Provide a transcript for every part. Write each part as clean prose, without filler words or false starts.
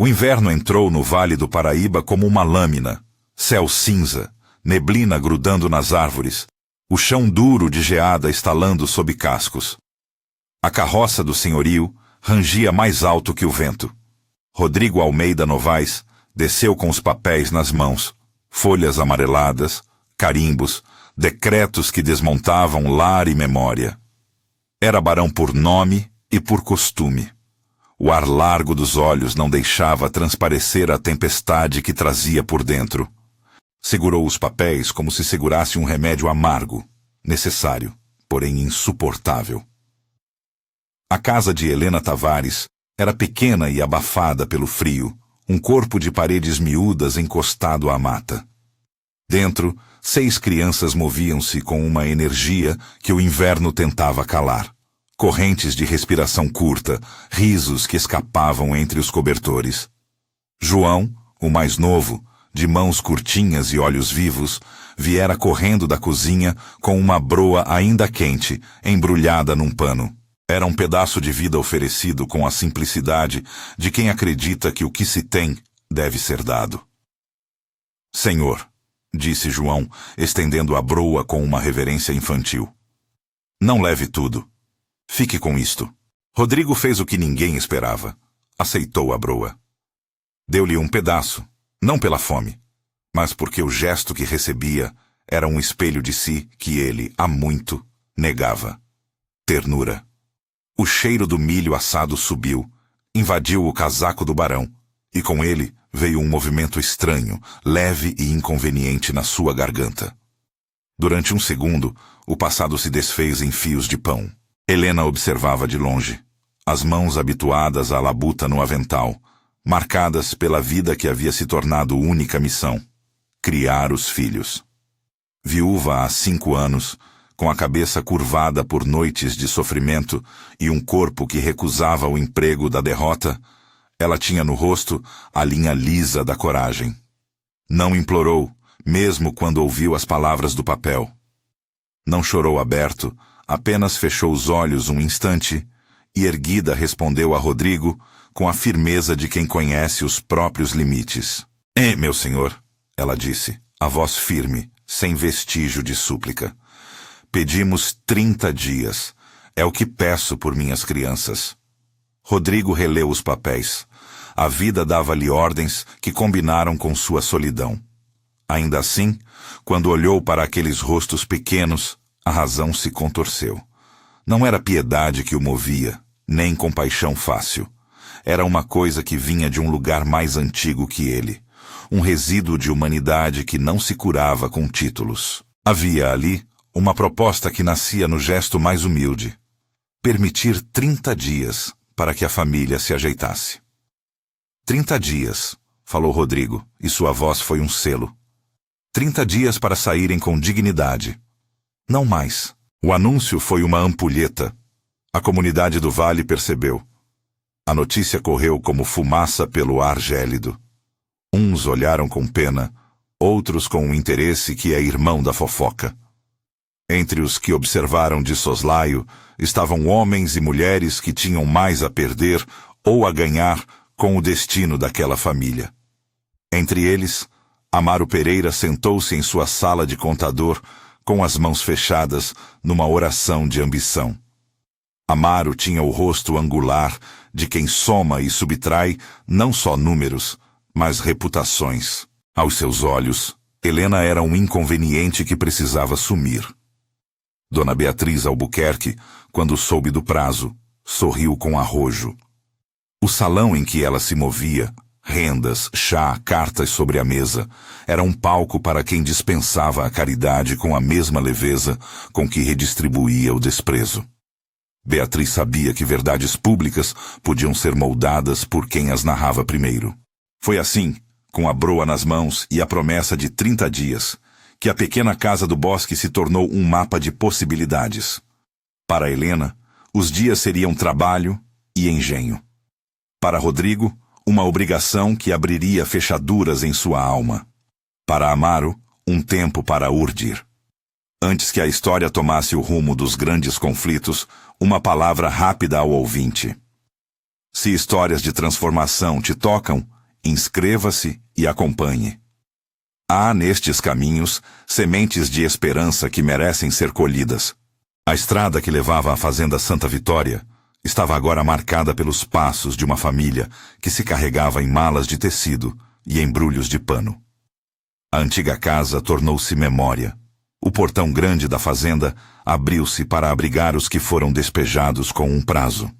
O inverno entrou no Vale do Paraíba como uma lâmina, céu cinza, neblina grudando nas árvores, o chão duro de geada estalando sob cascos. A carroça do senhorio rangia mais alto que o vento. Rodrigo Almeida Novaes desceu com os papéis nas mãos, folhas amareladas, carimbos, decretos que desmontavam lar e memória. Era barão por nome e por costume. O ar largo dos olhos não deixava transparecer a tempestade que trazia por dentro. Segurou os papéis como se segurasse um remédio amargo, necessário, porém insuportável. A casa de Helena Tavares era pequena e abafada pelo frio, um corpo de paredes miúdas encostado à mata. Dentro, 6 crianças moviam-se com uma energia que o inverno tentava calar. Correntes de respiração curta, risos que escapavam entre os cobertores. João, o mais novo, de mãos curtinhas e olhos vivos, viera correndo da cozinha com uma broa ainda quente, embrulhada num pano. Era um pedaço de vida oferecido com a simplicidade de quem acredita que o que se tem deve ser dado. Senhor, disse João, estendendo a broa com uma reverência infantil. Não leve tudo. Fique com isto. Rodrigo fez o que ninguém esperava. Aceitou a broa. Deu-lhe um pedaço, não pela fome, mas porque o gesto que recebia era um espelho de si que ele, há muito, negava. Ternura. O cheiro do milho assado subiu, invadiu o casaco do barão, e com ele veio um movimento estranho, leve e inconveniente na sua garganta. Durante um segundo, o passado se desfez em fios de pão. Helena observava de longe, as mãos habituadas à labuta no avental, marcadas pela vida que havia se tornado única missão, criar os filhos. Viúva há 5 anos, com a cabeça curvada por noites de sofrimento e um corpo que recusava o emprego da derrota, ela tinha no rosto a linha lisa da coragem. Não implorou, mesmo quando ouviu as palavras do papel. Não chorou aberto, apenas fechou os olhos um instante e erguida respondeu a Rodrigo com a firmeza de quem conhece os próprios limites. Meu senhor, ela disse, a voz firme, sem vestígio de súplica. Pedimos 30 dias. É o que peço por minhas crianças. Rodrigo releu os papéis. A vida dava-lhe ordens que combinaram com sua solidão. Ainda assim, quando olhou para aqueles rostos pequenos, a razão se contorceu. Não era piedade que o movia, nem compaixão fácil. Era uma coisa que vinha de um lugar mais antigo que ele, um resíduo de humanidade que não se curava com títulos. Havia ali uma proposta que nascia no gesto mais humilde. Permitir 30 dias para que a família se ajeitasse. 30 dias, falou Rodrigo, e sua voz foi um selo. 30 dias para saírem com dignidade. Não mais. O anúncio foi uma ampulheta. A comunidade do Vale percebeu. A notícia correu como fumaça pelo ar gélido. Uns olharam com pena, outros com um interesse que é irmão da fofoca. Entre os que observaram de soslaio estavam homens e mulheres que tinham mais a perder ou a ganhar com o destino daquela família. Entre eles, Amaro Pereira sentou-se em sua sala de contador com as mãos fechadas numa oração de ambição. Amaro tinha o rosto angular de quem soma e subtrai não só números, mas reputações. Aos seus olhos, Helena era um inconveniente que precisava sumir. Dona Beatriz Albuquerque, quando soube do prazo, sorriu com arrojo. O salão em que ela se movia, rendas, chá, cartas sobre a mesa, era um palco para quem dispensava a caridade com a mesma leveza com que redistribuía o desprezo. Beatriz sabia que verdades públicas podiam ser moldadas por quem as narrava primeiro. Foi assim, com a broa nas mãos e a promessa de 30 dias, que a pequena casa do bosque se tornou um mapa de possibilidades. Para Helena, os dias seriam trabalho e engenho. Para Rodrigo, uma obrigação que abriria fechaduras em sua alma. Para Amaro, um tempo para urdir. Antes que a história tomasse o rumo dos grandes conflitos, uma palavra rápida ao ouvinte. Se histórias de transformação te tocam, inscreva-se e acompanhe. Há nestes caminhos sementes de esperança que merecem ser colhidas. A estrada que levava à fazenda Santa Vitória estava agora marcada pelos passos de uma família que se carregava em malas de tecido e embrulhos de pano. A antiga casa tornou-se memória. O portão grande da fazenda abriu-se para abrigar os que foram despejados com um prazo.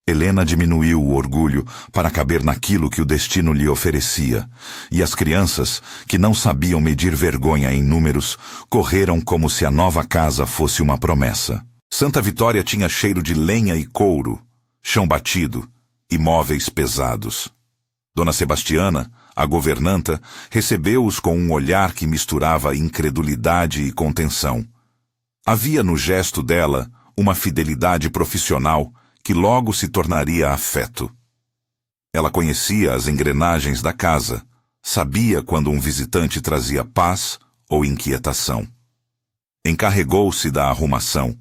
Helena diminuiu o orgulho para caber naquilo que o destino lhe oferecia, e as crianças, que não sabiam medir vergonha em números, correram como se a nova casa fosse uma promessa. Santa Vitória tinha cheiro de lenha e couro, chão batido e móveis pesados. Dona Sebastiana, a governanta, recebeu-os com um olhar que misturava incredulidade e contenção. Havia no gesto dela uma fidelidade profissional que logo se tornaria afeto. Ela conhecia as engrenagens da casa, sabia quando um visitante trazia paz ou inquietação. Encarregou-se da arrumação,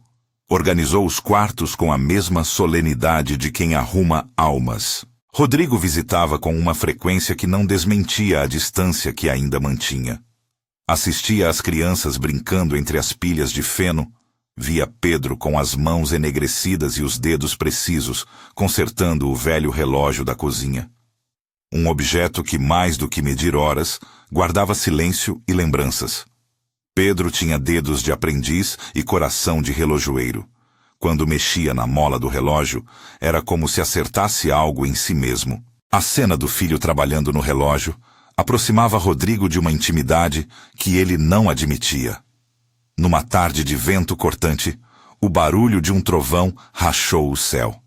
organizou os quartos com a mesma solenidade de quem arruma almas. Rodrigo visitava com uma frequência que não desmentia a distância que ainda mantinha. Assistia às crianças brincando entre as pilhas de feno, via Pedro com as mãos enegrecidas e os dedos precisos, consertando o velho relógio da cozinha. Um objeto que, mais do que medir horas, guardava silêncio e lembranças. Pedro tinha dedos de aprendiz e coração de relojoeiro. Quando mexia na mola do relógio, era como se acertasse algo em si mesmo. A cena do filho trabalhando no relógio aproximava Rodrigo de uma intimidade que ele não admitia. Numa tarde de vento cortante, o barulho de um trovão rachou o céu.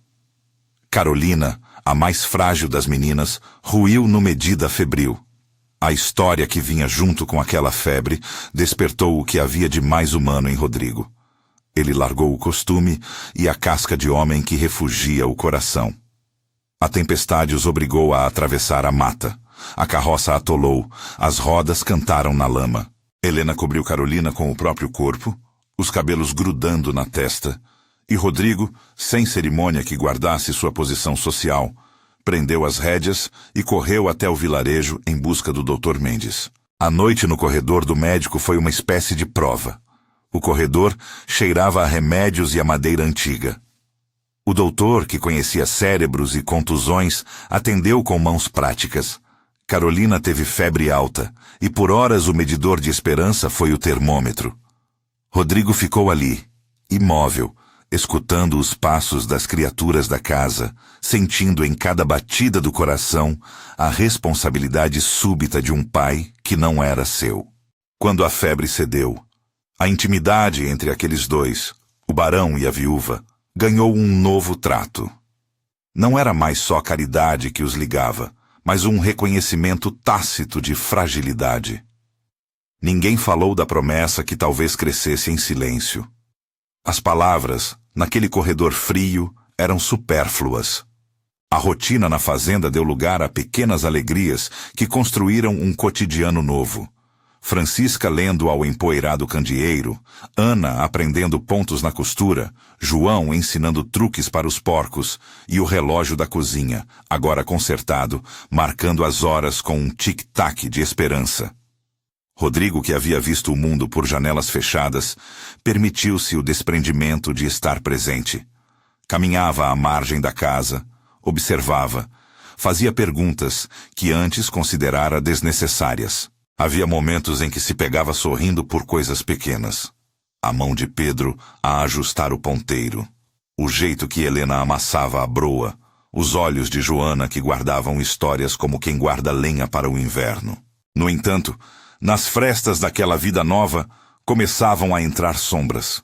Carolina, a mais frágil das meninas, ruiu no medida febril. A história que vinha junto com aquela febre despertou o que havia de mais humano em Rodrigo. Ele largou o costume e a casca de homem que refugia o coração. A tempestade os obrigou a atravessar a mata. A carroça atolou, as rodas cantaram na lama. Helena cobriu Carolina com o próprio corpo, os cabelos grudando na testa, e Rodrigo, sem cerimônia que guardasse sua posição social, prendeu as rédeas e correu até o vilarejo em busca do Dr. Mendes. A noite no corredor do médico foi uma espécie de prova. O corredor cheirava a remédios e a madeira antiga. O doutor, que conhecia cérebros e contusões, atendeu com mãos práticas. Carolina teve febre alta, e por horas o medidor de esperança foi o termômetro. Rodrigo ficou ali, imóvel, escutando os passos das criaturas da casa, sentindo em cada batida do coração a responsabilidade súbita de um pai que não era seu. Quando a febre cedeu, a intimidade entre aqueles dois, o barão e a viúva, ganhou um novo trato. Não era mais só caridade que os ligava, mas um reconhecimento tácito de fragilidade. Ninguém falou da promessa que talvez crescesse em silêncio. As palavras, naquele corredor frio, eram supérfluas. A rotina na fazenda deu lugar a pequenas alegrias que construíram um cotidiano novo. Francisca lendo ao empoeirado candeeiro, Ana aprendendo pontos na costura, João ensinando truques para os porcos e o relógio da cozinha, agora consertado, marcando as horas com um tic-tac de esperança. Rodrigo, que havia visto o mundo por janelas fechadas, permitiu-se o desprendimento de estar presente. Caminhava à margem da casa, observava, fazia perguntas que antes considerara desnecessárias. Havia momentos em que se pegava sorrindo por coisas pequenas. A mão de Pedro a ajustar o ponteiro. O jeito que Helena amassava a broa. Os olhos de Joana que guardavam histórias como quem guarda lenha para o inverno. No entanto, nas frestas daquela vida nova, começavam a entrar sombras.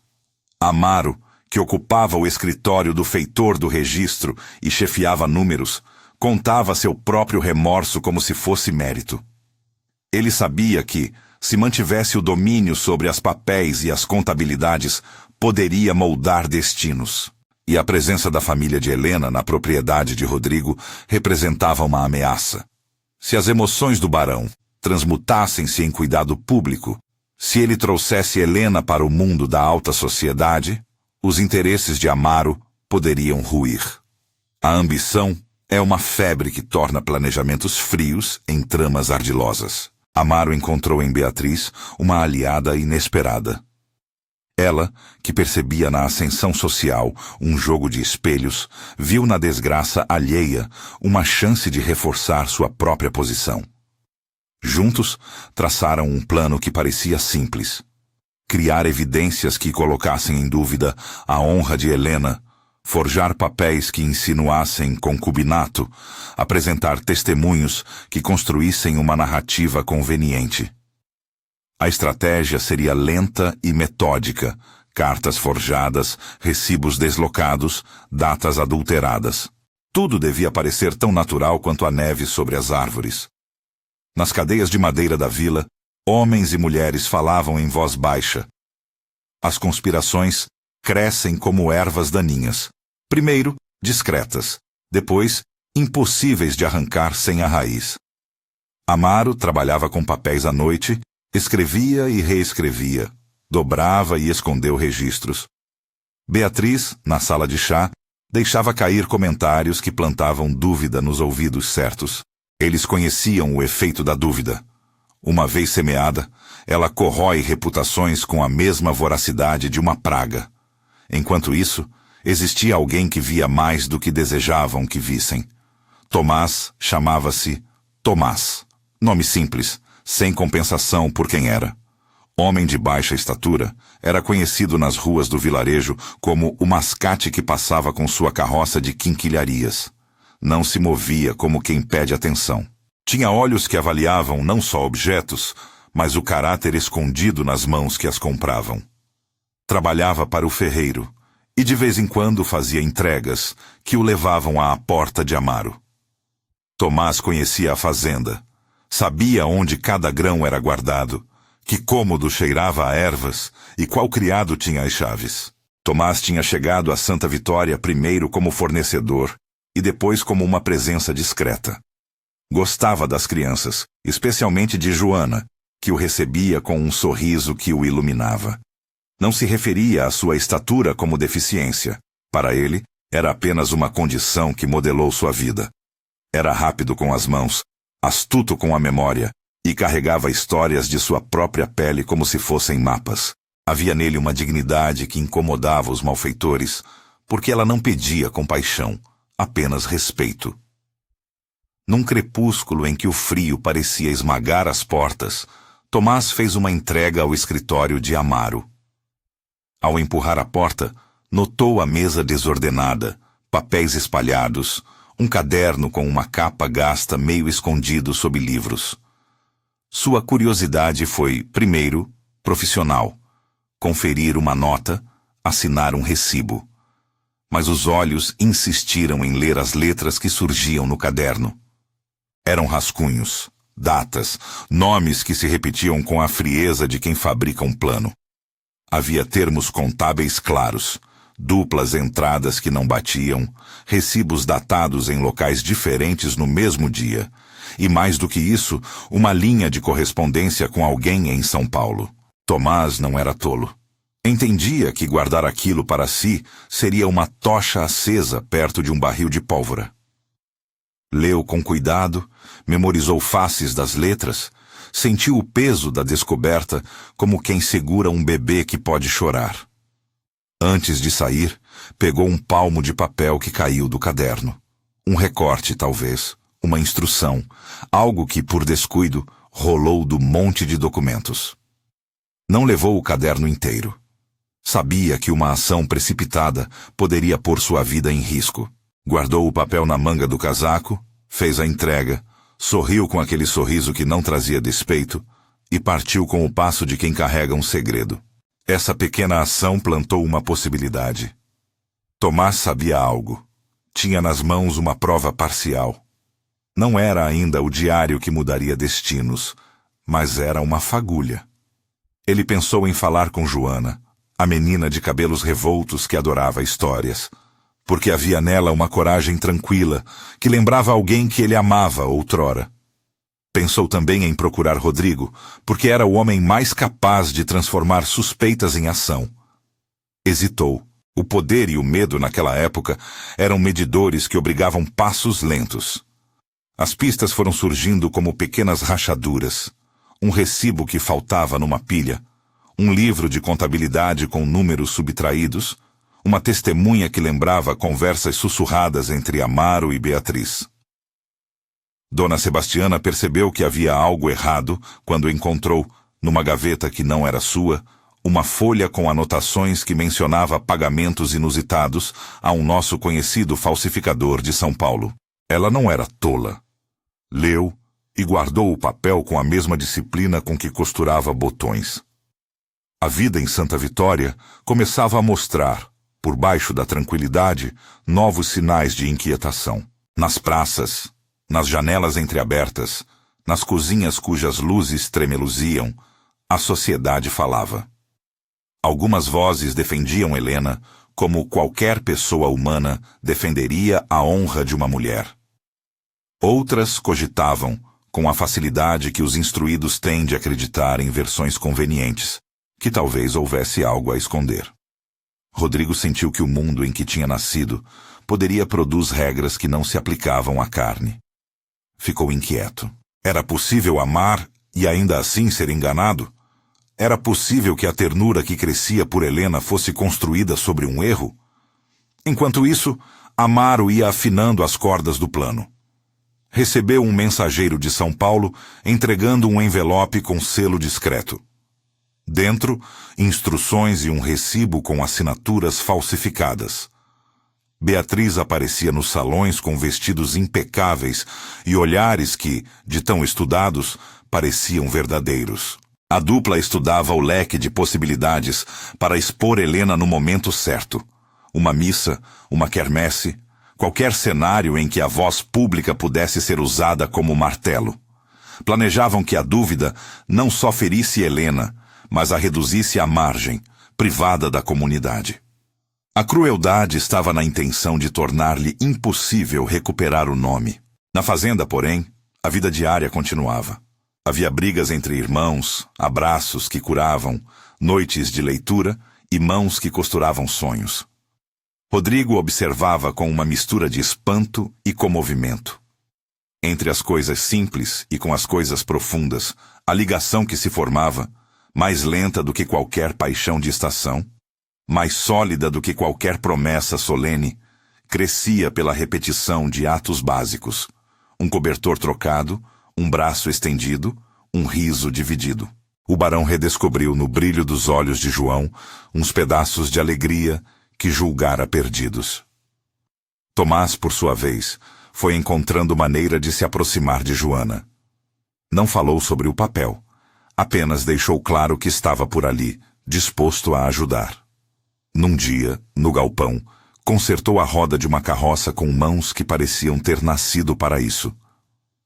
Amaro, que ocupava o escritório do feitor do registro e chefiava números, contava seu próprio remorso como se fosse mérito. Ele sabia que, se mantivesse o domínio sobre as papéis e as contabilidades, poderia moldar destinos. E a presença da família de Helena na propriedade de Rodrigo representava uma ameaça. Se as emoções do barão transmutassem-se em cuidado público, se ele trouxesse Helena para o mundo da alta sociedade, os interesses de Amaro poderiam ruir. A ambição é uma febre que torna planejamentos frios em tramas ardilosas. Amaro encontrou em Beatriz uma aliada inesperada. Ela, que percebia na ascensão social um jogo de espelhos, viu na desgraça alheia uma chance de reforçar sua própria posição. Juntos, traçaram um plano que parecia simples. Criar evidências que colocassem em dúvida a honra de Helena, forjar papéis que insinuassem concubinato, apresentar testemunhos que construíssem uma narrativa conveniente. A estratégia seria lenta e metódica, cartas forjadas, recibos deslocados, datas adulteradas. Tudo devia parecer tão natural quanto a neve sobre as árvores. Nas cadeias de madeira da vila, homens e mulheres falavam em voz baixa. As conspirações crescem como ervas daninhas. Primeiro, discretas. Depois, impossíveis de arrancar sem a raiz. Amaro trabalhava com papéis à noite, escrevia e reescrevia, dobrava e escondeu registros. Beatriz, na sala de chá, deixava cair comentários que plantavam dúvida nos ouvidos certos. Eles conheciam o efeito da dúvida. Uma vez semeada, ela corrói reputações com a mesma voracidade de uma praga. Enquanto isso, existia alguém que via mais do que desejavam que vissem. Tomás chamava-se Tomás. Nome simples, sem compensação por quem era. Homem de baixa estatura, era conhecido nas ruas do vilarejo como o mascate que passava com sua carroça de quinquilharias. Não se movia como quem pede atenção. Tinha olhos que avaliavam não só objetos, mas o caráter escondido nas mãos que as compravam. Trabalhava para o ferreiro, e de vez em quando fazia entregas que o levavam à porta de Amaro. Tomás conhecia a fazenda, sabia onde cada grão era guardado, que cômodo cheirava a ervas e qual criado tinha as chaves. Tomás tinha chegado a Santa Vitória primeiro como fornecedor e depois como uma presença discreta. Gostava das crianças, especialmente de Joana, que o recebia com um sorriso que o iluminava. Não se referia à sua estatura como deficiência. Para ele, era apenas uma condição que modelou sua vida. Era rápido com as mãos, astuto com a memória, e carregava histórias de sua própria pele como se fossem mapas. Havia nele uma dignidade que incomodava os malfeitores, porque ela não pedia compaixão, apenas respeito. Num crepúsculo em que o frio parecia esmagar as portas, Tomás fez uma entrega ao escritório de Amaro. Ao empurrar a porta, notou a mesa desordenada, papéis espalhados, um caderno com uma capa gasta meio escondido sob livros. Sua curiosidade foi, primeiro, profissional. Conferir uma nota, assinar um recibo. Mas os olhos insistiram em ler as letras que surgiam no caderno. Eram rascunhos, datas, nomes que se repetiam com a frieza de quem fabrica um plano. Havia termos contábeis claros, duplas entradas que não batiam, recibos datados em locais diferentes no mesmo dia, e mais do que isso, uma linha de correspondência com alguém em São Paulo. Tomás não era tolo. Entendia que guardar aquilo para si seria uma tocha acesa perto de um barril de pólvora. Leu com cuidado, memorizou faces das letras, sentiu o peso da descoberta como quem segura um bebê que pode chorar. Antes de sair, pegou um palmo de papel que caiu do caderno. Um recorte, talvez, uma instrução, algo que, por descuido, rolou do monte de documentos. Não levou o caderno inteiro. Sabia que uma ação precipitada poderia pôr sua vida em risco. Guardou o papel na manga do casaco, fez a entrega, sorriu com aquele sorriso que não trazia despeito e partiu com o passo de quem carrega um segredo. Essa pequena ação plantou uma possibilidade. Tomás sabia algo. Tinha nas mãos uma prova parcial. Não era ainda o diário que mudaria destinos, mas era uma fagulha. Ele pensou em falar com Joana, a menina de cabelos revoltos que adorava histórias, porque havia nela uma coragem tranquila, que lembrava alguém que ele amava outrora. Pensou também em procurar Rodrigo, porque era o homem mais capaz de transformar suspeitas em ação. Hesitou, O poder e o medo naquela época eram medidores que obrigavam passos lentos. As pistas foram surgindo como pequenas rachaduras, um recibo que faltava numa pilha, um livro de contabilidade com números subtraídos, uma testemunha que lembrava conversas sussurradas entre Amaro e Beatriz. Dona Sebastiana percebeu que havia algo errado quando encontrou, numa gaveta que não era sua, uma folha com anotações que mencionava pagamentos inusitados a um nosso conhecido falsificador de São Paulo. Ela não era tola. Leu e guardou o papel com a mesma disciplina com que costurava botões. A vida em Santa Vitória começava a mostrar, por baixo da tranquilidade, novos sinais de inquietação. Nas praças, nas janelas entreabertas, nas cozinhas cujas luzes tremeluziam, a sociedade falava. Algumas vozes defendiam Helena como qualquer pessoa humana defenderia a honra de uma mulher. Outras cogitavam, com a facilidade que os instruídos têm de acreditar em versões convenientes, que talvez houvesse algo a esconder. Rodrigo sentiu que o mundo em que tinha nascido poderia produzir regras que não se aplicavam à carne. Ficou inquieto. Era possível amar e ainda assim ser enganado? Era possível que a ternura que crescia por Helena fosse construída sobre um erro? Enquanto isso, Amaro ia afinando as cordas do plano. Recebeu um mensageiro de São Paulo entregando um envelope com selo discreto. Dentro, instruções e um recibo com assinaturas falsificadas. Beatriz aparecia nos salões com vestidos impecáveis e olhares que, de tão estudados, pareciam verdadeiros. A dupla estudava o leque de possibilidades para expor Helena no momento certo. Uma missa, uma quermesse, qualquer cenário em que a voz pública pudesse ser usada como martelo. Planejavam que a dúvida não só ferisse Helena, mas a reduzisse à margem, privada da comunidade. A crueldade estava na intenção de tornar-lhe impossível recuperar o nome. Na fazenda, porém, a vida diária continuava. Havia brigas entre irmãos, abraços que curavam, noites de leitura e mãos que costuravam sonhos. Rodrigo observava com uma mistura de espanto e comovimento. Entre as coisas simples e com as coisas profundas, a ligação que se formava, mais lenta do que qualquer paixão de estação, mais sólida do que qualquer promessa solene, crescia pela repetição de atos básicos. Um cobertor trocado, um braço estendido, um riso dividido. O barão redescobriu no brilho dos olhos de João uns pedaços de alegria que julgara perdidos. Tomás, por sua vez, foi encontrando maneira de se aproximar de Joana. Não falou sobre o papel, apenas deixou claro que estava por ali, disposto a ajudar. Num dia, no galpão, consertou a roda de uma carroça com mãos que pareciam ter nascido para isso.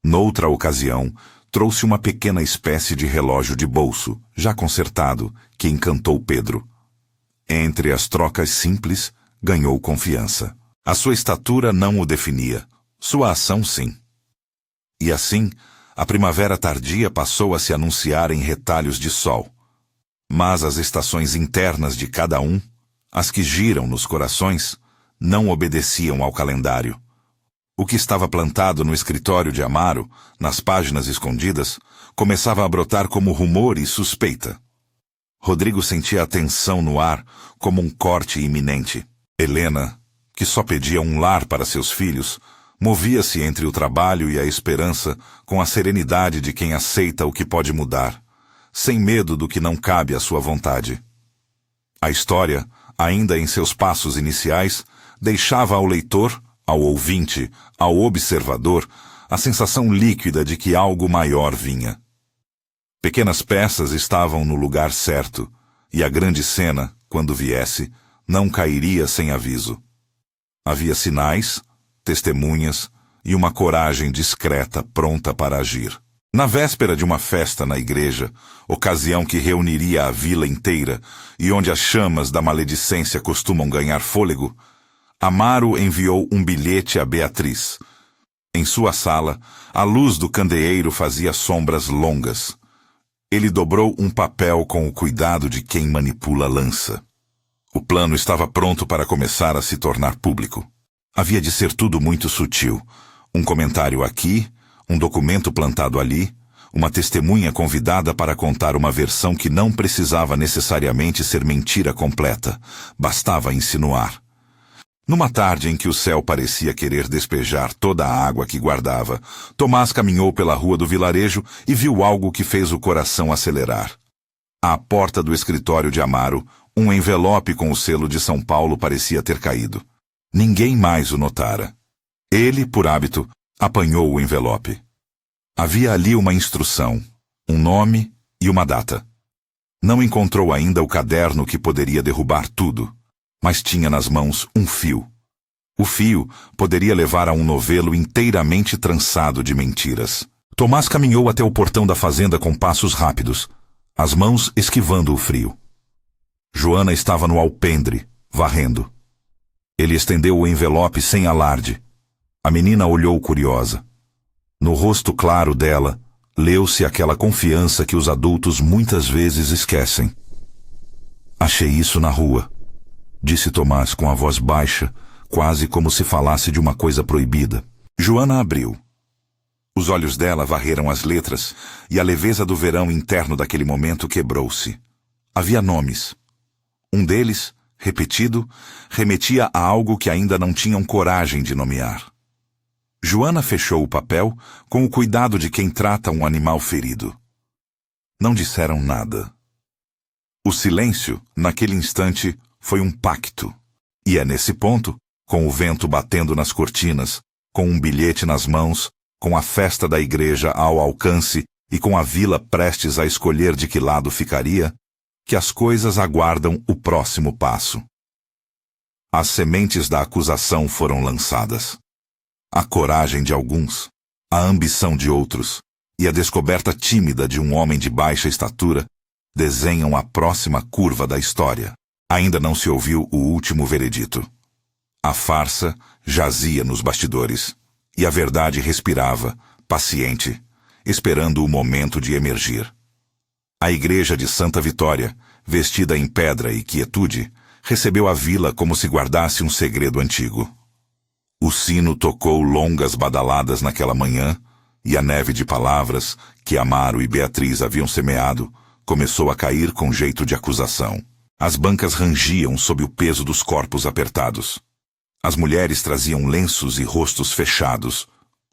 Noutra ocasião, trouxe uma pequena espécie de relógio de bolso, já consertado, que encantou Pedro. Entre as trocas simples, ganhou confiança. A sua estatura não o definia, sua ação sim. E assim, a primavera tardia passou a se anunciar em retalhos de sol. Mas as estações internas de cada um, as que giram nos corações, não obedeciam ao calendário. O que estava plantado no escritório de Amaro, nas páginas escondidas, começava a brotar como rumor e suspeita. Rodrigo sentia a tensão no ar como um corte iminente. Helena, que só pedia um lar para seus filhos, movia-se entre o trabalho e a esperança com a serenidade de quem aceita o que pode mudar, sem medo do que não cabe à sua vontade. A história, ainda em seus passos iniciais, deixava ao leitor, ao ouvinte, ao observador, a sensação líquida de que algo maior vinha. Pequenas peças estavam no lugar certo, e a grande cena, quando viesse, não cairia sem aviso. Havia sinais, testemunhas e uma coragem discreta pronta para agir. Na véspera de uma festa na igreja, ocasião que reuniria a vila inteira e onde as chamas da maledicência costumam ganhar fôlego, Amaro enviou um bilhete a Beatriz. Em sua sala, a luz do candeeiro fazia sombras longas. Ele dobrou um papel com o cuidado de quem manipula lança. O plano estava pronto para começar a se tornar público. Havia de ser tudo muito sutil. Um comentário aqui, um documento plantado ali, uma testemunha convidada para contar uma versão que não precisava necessariamente ser mentira completa, bastava insinuar. Numa tarde em que o céu parecia querer despejar toda a água que guardava, Tomás caminhou pela rua do vilarejo e viu algo que fez o coração acelerar. À porta do escritório de Amaro, um envelope com o selo de São Paulo parecia ter caído. Ninguém mais o notara. Ele, por hábito, apanhou o envelope. Havia ali uma instrução, um nome e uma data. Não encontrou ainda o caderno que poderia derrubar tudo, mas tinha nas mãos um fio. O fio poderia levar a um novelo inteiramente trançado de mentiras. Tomás caminhou até o portão da fazenda com passos rápidos, as mãos esquivando o frio. Joana estava no alpendre, varrendo. Ele estendeu o envelope sem alarde. A menina olhou curiosa. No rosto claro dela, leu-se aquela confiança que os adultos muitas vezes esquecem. Achei isso na rua, disse Tomás com a voz baixa, quase como se falasse de uma coisa proibida. Joana abriu. Os olhos dela varreram as letras e a leveza do verão interno daquele momento quebrou-se. Havia nomes. Um deles, repetido, remetia a algo que ainda não tinham coragem de nomear. Joana fechou o papel com o cuidado de quem trata um animal ferido. Não disseram nada. O silêncio, naquele instante, foi um pacto. E é nesse ponto, com o vento batendo nas cortinas, com um bilhete nas mãos, com a festa da igreja ao alcance e com a vila prestes a escolher de que lado ficaria, que as coisas aguardam o próximo passo. As sementes da acusação foram lançadas. A coragem de alguns, a ambição de outros e a descoberta tímida de um homem de baixa estatura desenham a próxima curva da história. Ainda não se ouviu o último veredito. A farsa jazia nos bastidores e a verdade respirava, paciente, esperando o momento de emergir. A igreja de Santa Vitória, vestida em pedra e quietude, recebeu a vila como se guardasse um segredo antigo. O sino tocou longas badaladas naquela manhã, e a neve de palavras que Amaro e Beatriz haviam semeado começou a cair com jeito de acusação. As bancas rangiam sob o peso dos corpos apertados. As mulheres traziam lenços e rostos fechados,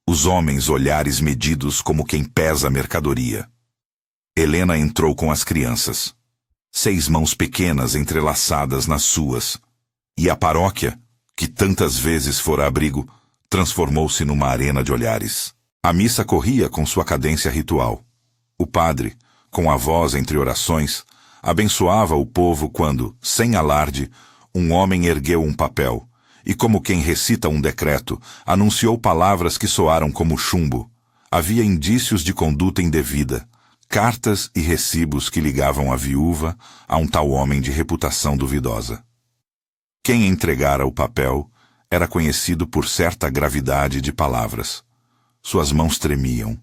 os homens olhares medidos como quem pesa a mercadoria. Helena entrou com as crianças. 6 mãos pequenas entrelaçadas nas suas, e a paróquia, que tantas vezes fora abrigo, transformou-se numa arena de olhares. A missa corria com sua cadência ritual. O padre, com a voz entre orações, abençoava o povo quando, sem alarde, um homem ergueu um papel e, como quem recita um decreto, anunciou palavras que soaram como chumbo. Havia indícios de conduta indevida, cartas e recibos que ligavam a viúva a um tal homem de reputação duvidosa. Quem entregara o papel era conhecido por certa gravidade de palavras. Suas mãos tremiam,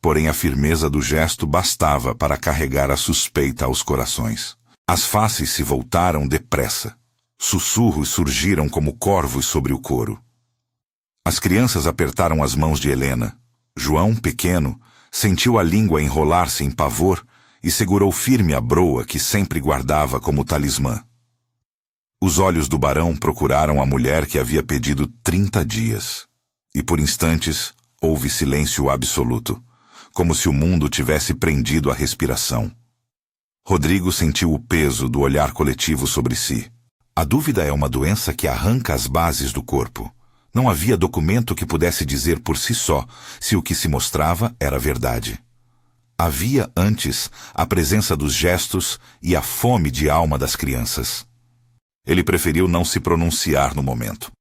porém a firmeza do gesto bastava para carregar a suspeita aos corações. As faces se voltaram depressa. Sussurros surgiram como corvos sobre o coro. As crianças apertaram as mãos de Helena. João, pequeno, sentiu a língua enrolar-se em pavor e segurou firme a broa que sempre guardava como talismã. Os olhos do barão procuraram a mulher que havia pedido 30 dias. E por instantes houve silêncio absoluto, como se o mundo tivesse prendido a respiração. Rodrigo sentiu o peso do olhar coletivo sobre si. A dúvida é uma doença que arranca as bases do corpo. Não havia documento que pudesse dizer por si só se o que se mostrava era verdade. Havia, antes, a presença dos gestos e a fome de alma das crianças. Ele preferiu não se pronunciar no momento.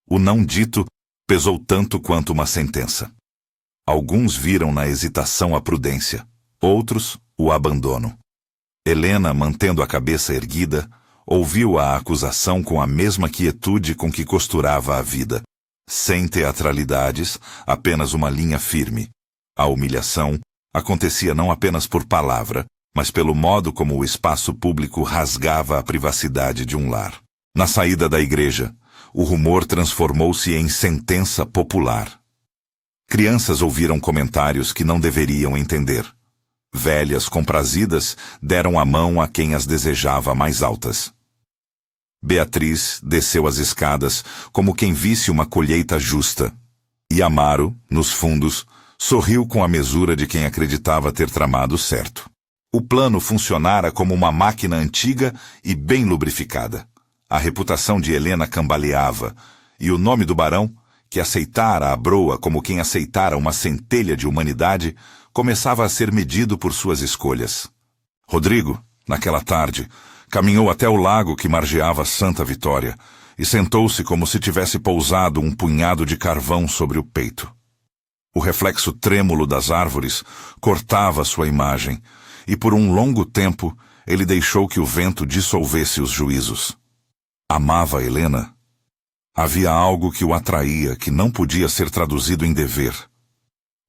O não dito pesou tanto quanto uma sentença. Alguns viram na hesitação a prudência, outros o abandono. Helena, mantendo a cabeça erguida, ouviu a acusação com a mesma quietude com que costurava a vida. Sem teatralidades, apenas uma linha firme. A humilhação acontecia não apenas por palavra, mas pelo modo como o espaço público rasgava a privacidade de um lar. Na saída da igreja, o rumor transformou-se em sentença popular. Crianças ouviram comentários que não deveriam entender. Velhas comprazidas deram a mão a quem as desejava mais altas. Beatriz desceu as escadas como quem visse uma colheita justa. E Amaro, nos fundos, sorriu com a mesura de quem acreditava ter tramado certo. O plano funcionara como uma máquina antiga e bem lubrificada. A reputação de Helena cambaleava, e o nome do barão, que aceitara a broa como quem aceitara uma centelha de humanidade, começava a ser medido por suas escolhas. Rodrigo, naquela tarde, caminhou até o lago que margeava Santa Vitória e sentou-se como se tivesse pousado um punhado de carvão sobre o peito. O reflexo trêmulo das árvores cortava sua imagem, e por um longo tempo ele deixou que o vento dissolvesse os juízos. Amava Helena. Havia algo que o atraía que não podia ser traduzido em dever.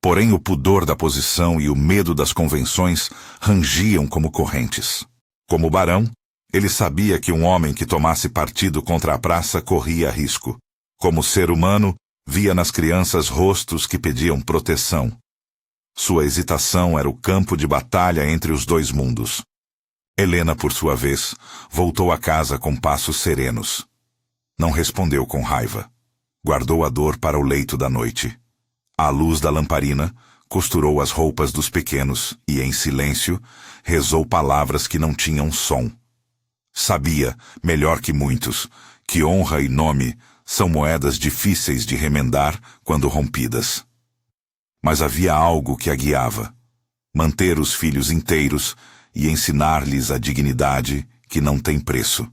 Porém o pudor da posição e o medo das convenções rangiam como correntes. Como barão, ele sabia que um homem que tomasse partido contra a praça corria risco. Como ser humano, via nas crianças rostos que pediam proteção. Sua hesitação era o campo de batalha entre os dois mundos. Helena, por sua vez, voltou a casa com passos serenos. Não respondeu com raiva. Guardou a dor para o leito da noite. À luz da lamparina, costurou as roupas dos pequenos e, em silêncio, rezou palavras que não tinham som. Sabia, melhor que muitos, que honra e nome são moedas difíceis de remendar quando rompidas. Mas havia algo que a guiava: manter os filhos inteiros e ensinar-lhes a dignidade que não tem preço.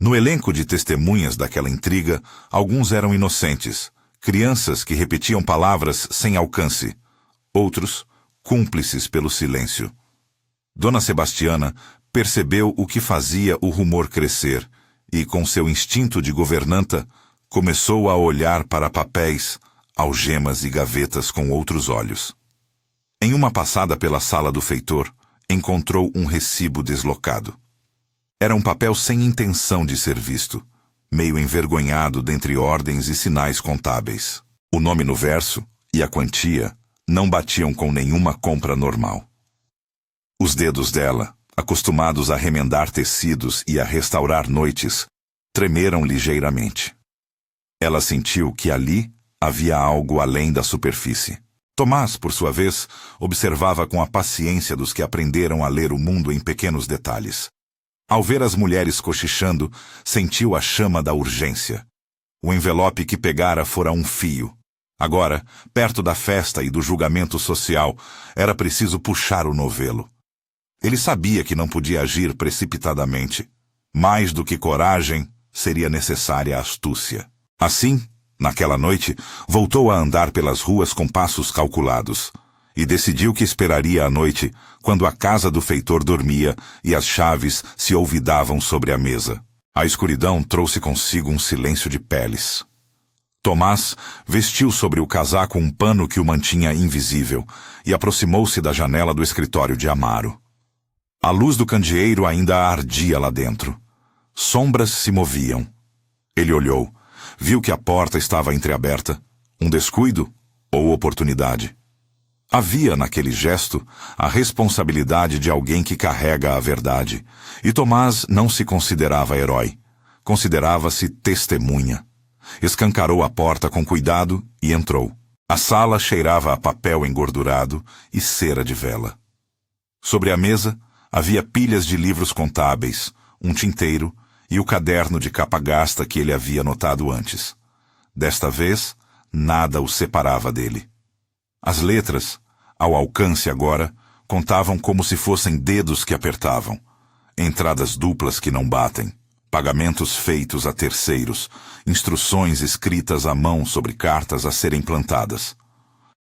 No elenco de testemunhas daquela intriga, alguns eram inocentes, crianças que repetiam palavras sem alcance, outros cúmplices pelo silêncio. Dona Sebastiana percebeu o que fazia o rumor crescer e, com seu instinto de governanta, começou a olhar para papéis, algemas e gavetas com outros olhos. Em uma passada pela sala do feitor, encontrou um recibo deslocado. Era um papel sem intenção de ser visto, meio envergonhado dentre ordens e sinais contábeis. O nome no verso e a quantia não batiam com nenhuma compra normal. Os dedos dela, acostumados a remendar tecidos e a restaurar noites, tremeram ligeiramente. Ela sentiu que ali havia algo além da superfície. Tomás, por sua vez, observava com a paciência dos que aprenderam a ler o mundo em pequenos detalhes. Ao ver as mulheres cochichando, sentiu a chama da urgência. O envelope que pegara fora um fio. Agora, perto da festa e do julgamento social, era preciso puxar o novelo. Ele sabia que não podia agir precipitadamente. Mais do que coragem, seria necessária astúcia. Assim, naquela noite, voltou a andar pelas ruas com passos calculados, e decidiu que esperaria a noite, quando a casa do feitor dormia e as chaves se olvidavam sobre a mesa. A escuridão trouxe consigo um silêncio de peles. Tomás vestiu sobre o casaco um pano que o mantinha invisível e aproximou-se da janela do escritório de Amaro. A luz do candeeiro ainda ardia lá dentro. Sombras se moviam. Ele olhou. Viu que a porta estava entreaberta. Um descuido ou oportunidade? Havia naquele gesto a responsabilidade de alguém que carrega a verdade, e Tomás não se considerava herói. Considerava-se testemunha. Escancarou a porta com cuidado e entrou. A sala cheirava a papel engordurado e cera de vela. Sobre a mesa havia pilhas de livros contábeis, um tinteiro e o caderno de capa gasta que ele havia notado antes. Desta vez, nada o separava dele. As letras, ao alcance agora, contavam como se fossem dedos que apertavam. Entradas duplas que não batem. Pagamentos feitos a terceiros. Instruções escritas à mão sobre cartas a serem plantadas.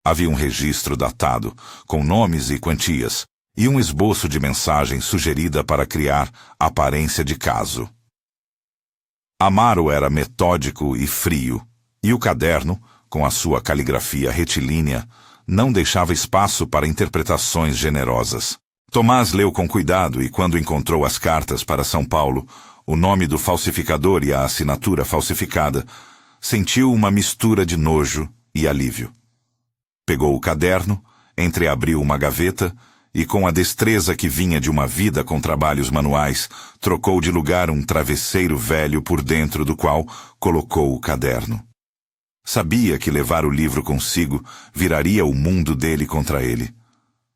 Havia um registro datado, com nomes e quantias, e um esboço de mensagem sugerida para criar aparência de caso. Amaro era metódico e frio, e o caderno, com a sua caligrafia retilínea, não deixava espaço para interpretações generosas. Tomás leu com cuidado e, quando encontrou as cartas para São Paulo, o nome do falsificador e a assinatura falsificada, sentiu uma mistura de nojo e alívio. Pegou o caderno, entreabriu uma gaveta e, com a destreza que vinha de uma vida com trabalhos manuais, trocou de lugar um travesseiro velho por dentro do qual colocou o caderno. Sabia que levar o livro consigo viraria o mundo dele contra ele.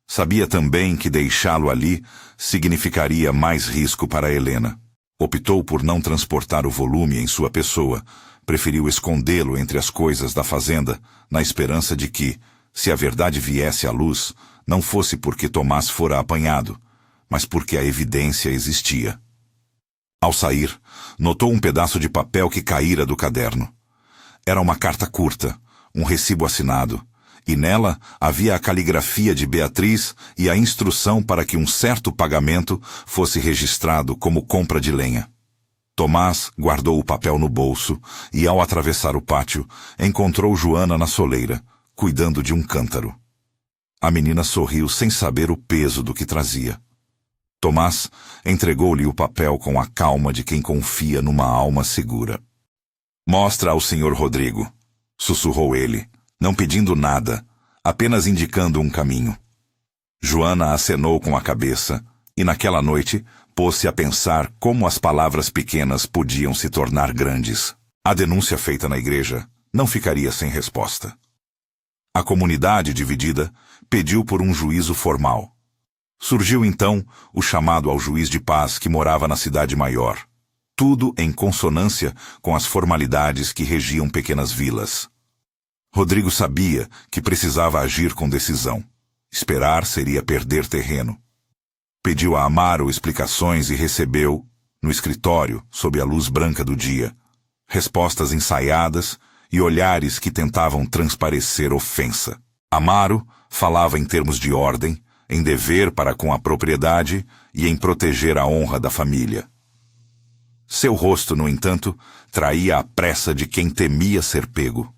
Sabia também que deixá-lo ali significaria mais risco para Helena. Optou por não transportar o volume em sua pessoa, preferiu escondê-lo entre as coisas da fazenda, na esperança de que, se a verdade viesse à luz, não fosse porque Tomás fora apanhado, mas porque a evidência existia. Ao sair, notou um pedaço de papel que caíra do caderno. Era uma carta curta, um recibo assinado, e nela havia a caligrafia de Beatriz e a instrução para que um certo pagamento fosse registrado como compra de lenha. Tomás guardou o papel no bolso e, ao atravessar o pátio, encontrou Joana na soleira, cuidando de um cântaro. A menina sorriu sem saber o peso do que trazia. Tomás entregou-lhe o papel com a calma de quem confia numa alma segura. «Mostra ao Sr. Rodrigo», sussurrou ele, não pedindo nada, apenas indicando um caminho. Joana acenou com a cabeça e, naquela noite, pôs-se a pensar como as palavras pequenas podiam se tornar grandes. A denúncia feita na igreja não ficaria sem resposta. A comunidade, dividida, pediu por um juízo formal. Surgiu então o chamado ao juiz de paz que morava na cidade maior. Tudo em consonância com as formalidades que regiam pequenas vilas. Rodrigo sabia que precisava agir com decisão. Esperar seria perder terreno. Pediu a Amaro explicações e recebeu, no escritório, sob a luz branca do dia, respostas ensaiadas e olhares que tentavam transparecer ofensa. Amaro falava em termos de ordem, em dever para com a propriedade e em proteger a honra da família. Seu rosto, no entanto, traía a pressa de quem temia ser pego.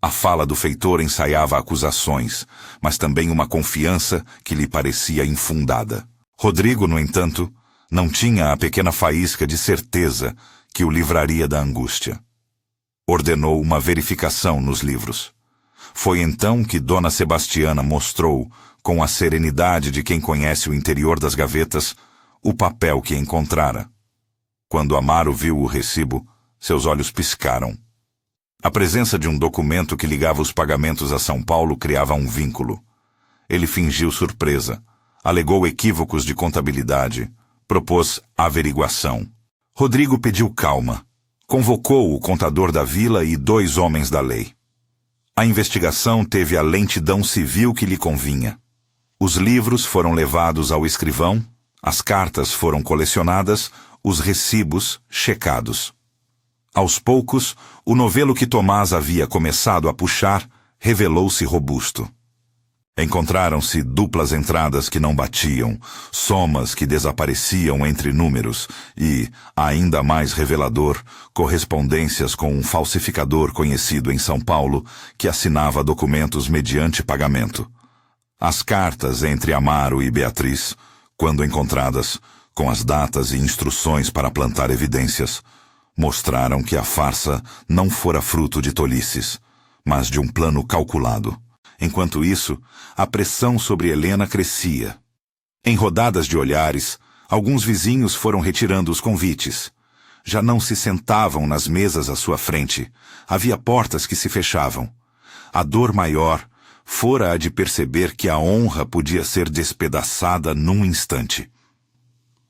A fala do feitor ensaiava acusações, mas também uma confiança que lhe parecia infundada. Rodrigo, no entanto, não tinha a pequena faísca de certeza que o livraria da angústia. Ordenou uma verificação nos livros. Foi então que Dona Sebastiana mostrou, com a serenidade de quem conhece o interior das gavetas, o papel que encontrara. Quando Amaro viu o recibo, seus olhos piscaram. A presença de um documento que ligava os pagamentos a São Paulo criava um vínculo. Ele fingiu surpresa, alegou equívocos de contabilidade, propôs averiguação. Rodrigo pediu calma. Convocou o contador da vila e 2 homens da lei. A investigação teve a lentidão civil que lhe convinha. Os livros foram levados ao escrivão, as cartas foram colecionadas, os recibos checados. Aos poucos, o novelo que Tomás havia começado a puxar revelou-se robusto. Encontraram-se duplas entradas que não batiam, somas que desapareciam entre números e, ainda mais revelador, correspondências com um falsificador conhecido em São Paulo que assinava documentos mediante pagamento. As cartas entre Amaro e Beatriz, quando encontradas, com as datas e instruções para plantar evidências, mostraram que a farsa não fora fruto de tolices, mas de um plano calculado. Enquanto isso, a pressão sobre Helena crescia. Em rodadas de olhares, alguns vizinhos foram retirando os convites. Já não se sentavam nas mesas à sua frente. Havia portas que se fechavam. A dor maior fora a de perceber que a honra podia ser despedaçada num instante.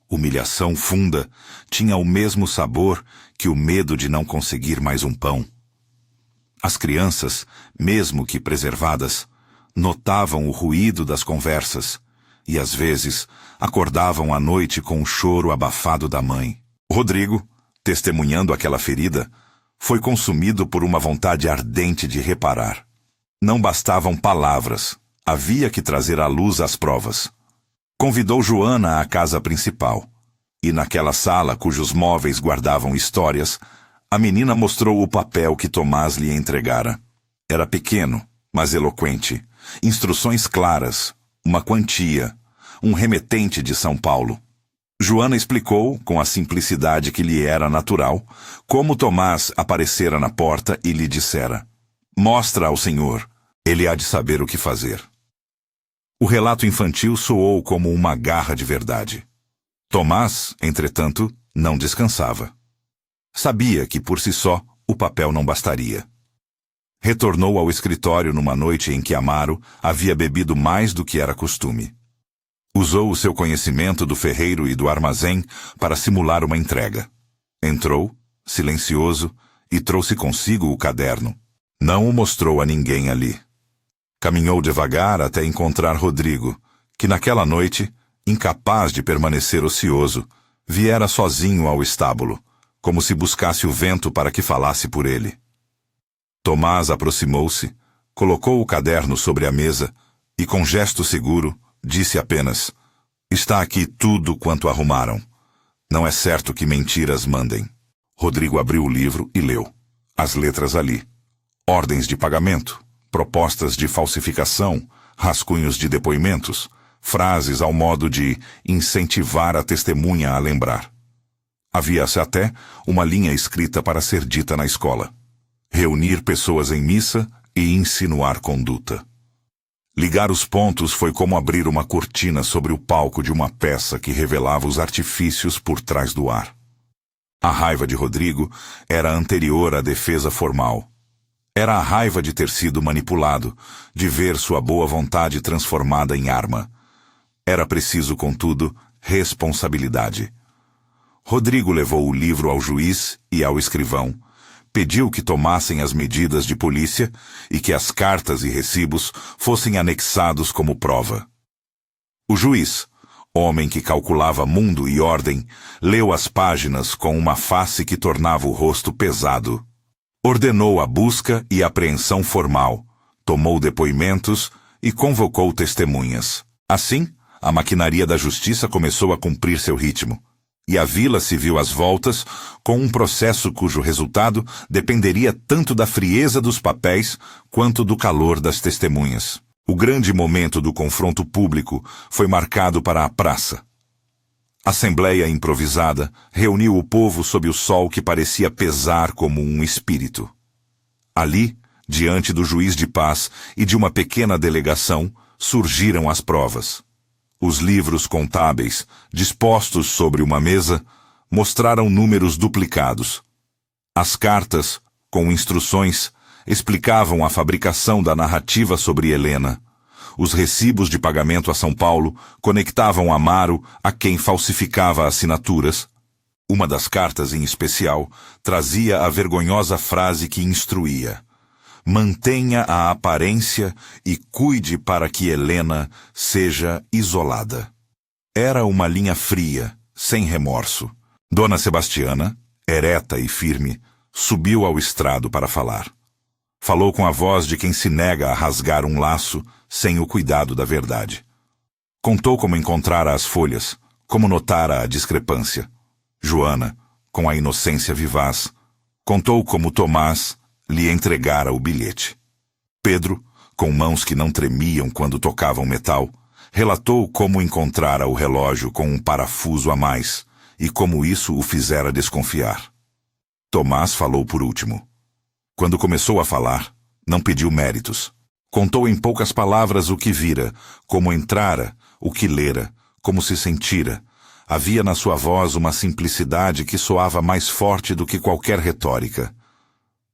Humilhação funda tinha o mesmo sabor que o medo de não conseguir mais um pão. As crianças, mesmo que preservadas, notavam o ruído das conversas e, às vezes, acordavam à noite com o choro abafado da mãe. Rodrigo, testemunhando aquela ferida, foi consumido por uma vontade ardente de reparar. Não bastavam palavras, havia que trazer à luz as provas. Convidou Joana à casa principal, e naquela sala cujos móveis guardavam histórias, a menina mostrou o papel que Tomás lhe entregara. Era pequeno, mas eloquente. Instruções claras, uma quantia, um remetente de São Paulo. Joana explicou, com a simplicidade que lhe era natural, como Tomás aparecera na porta e lhe dissera: "Mostra ao senhor, ele há de saber o que fazer." O relato infantil soou como uma garra de verdade. Tomás, entretanto, não descansava. Sabia que, por si só, o papel não bastaria. Retornou ao escritório numa noite em que Amaro havia bebido mais do que era costume. Usou o seu conhecimento do ferreiro e do armazém para simular uma entrega. Entrou, silencioso, e trouxe consigo o caderno. Não o mostrou a ninguém ali. Caminhou devagar até encontrar Rodrigo, que naquela noite, incapaz de permanecer ocioso, viera sozinho ao estábulo, como se buscasse o vento para que falasse por ele. Tomás aproximou-se, colocou o caderno sobre a mesa e, com gesto seguro, disse apenas: "Está aqui tudo quanto arrumaram. Não é certo que mentiras mandem." Rodrigo abriu o livro e leu. As letras ali. Ordens de pagamento, propostas de falsificação, rascunhos de depoimentos, frases ao modo de incentivar a testemunha a lembrar. Havia-se até uma linha escrita para ser dita na escola: reunir pessoas em missa e insinuar conduta. Ligar os pontos foi como abrir uma cortina sobre o palco de uma peça que revelava os artifícios por trás do ar. A raiva de Rodrigo era anterior à defesa formal. Era a raiva de ter sido manipulado, de ver sua boa vontade transformada em arma. Era preciso, contudo, responsabilidade. Rodrigo levou o livro ao juiz e ao escrivão, pediu que tomassem as medidas de polícia e que as cartas e recibos fossem anexados como prova. O juiz, homem que calculava mundo e ordem, leu as páginas com uma face que tornava o rosto pesado. Ordenou a busca e apreensão formal, tomou depoimentos e convocou testemunhas. Assim, a maquinaria da justiça começou a cumprir seu ritmo, e a vila se viu às voltas com um processo cujo resultado dependeria tanto da frieza dos papéis quanto do calor das testemunhas. O grande momento do confronto público foi marcado para a praça. A assembleia improvisada reuniu o povo sob o sol que parecia pesar como um espírito. Ali, diante do juiz de paz e de uma pequena delegação, surgiram as provas. Os livros contábeis, dispostos sobre uma mesa, mostraram números duplicados. As cartas, com instruções, explicavam a fabricação da narrativa sobre Helena. Os recibos de pagamento a São Paulo conectavam Amaro a quem falsificava assinaturas. Uma das cartas, em especial, trazia a vergonhosa frase que instruía: "Mantenha a aparência e cuide para que Helena seja isolada." Era uma linha fria, sem remorso. Dona Sebastiana, ereta e firme, subiu ao estrado para falar. Falou com a voz de quem se nega a rasgar um laço sem o cuidado da verdade. Contou como encontrara as folhas, como notara a discrepância. Joana, com a inocência vivaz, contou como Tomás lhe entregara o bilhete. Pedro, com mãos que não tremiam quando tocavam metal, relatou como encontrara o relógio com um parafuso a mais e como isso o fizera desconfiar. Tomás falou por último. Quando começou a falar, não pediu méritos. Contou em poucas palavras o que vira, como entrara, o que lera, como se sentira. Havia na sua voz uma simplicidade que soava mais forte do que qualquer retórica.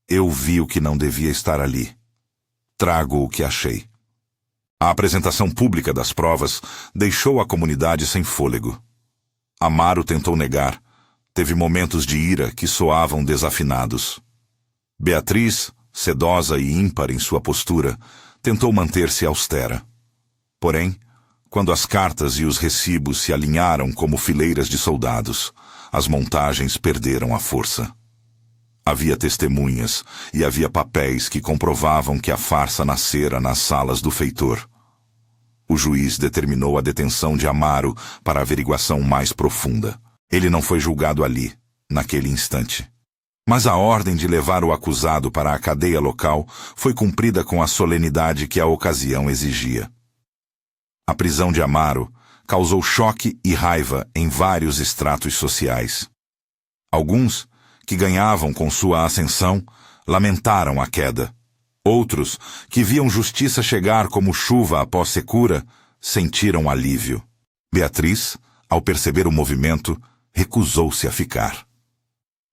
Eu vi o que não devia estar ali. Trago o que achei. A apresentação pública das provas deixou a comunidade sem fôlego. Amaro tentou negar. Teve momentos de ira que soavam desafinados. Beatriz, sedosa e ímpar em sua postura, tentou manter-se austera. Porém, quando as cartas e os recibos se alinharam como fileiras de soldados, as montagens perderam a força. Havia testemunhas e havia papéis que comprovavam que a farsa nascera nas salas do feitor. O juiz determinou a detenção de Amaro para averiguação mais profunda. Ele não foi julgado ali, naquele instante. Mas a ordem de levar o acusado para a cadeia local foi cumprida com a solenidade que a ocasião exigia. A prisão de Amaro, causou choque e raiva em vários estratos sociais. Alguns, que ganhavam com sua ascensão, lamentaram a queda. Outros, que viam justiça chegar como chuva após secura, sentiram alívio. Beatriz, ao perceber o movimento, recusou-se a ficar.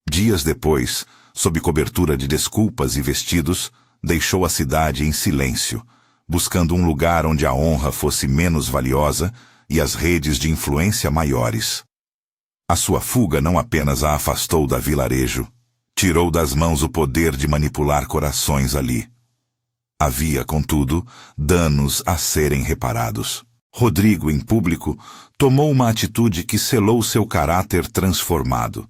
Dias depois, sob cobertura de desculpas e vestidos, deixou a cidade em silêncio, buscando um lugar onde a honra fosse menos valiosa e as redes de influência maiores. A sua fuga não apenas a afastou da vilarejo, tirou das mãos o poder de manipular corações ali. Havia, contudo, danos a serem reparados. Rodrigo, em público, tomou uma atitude que selou seu caráter transformado.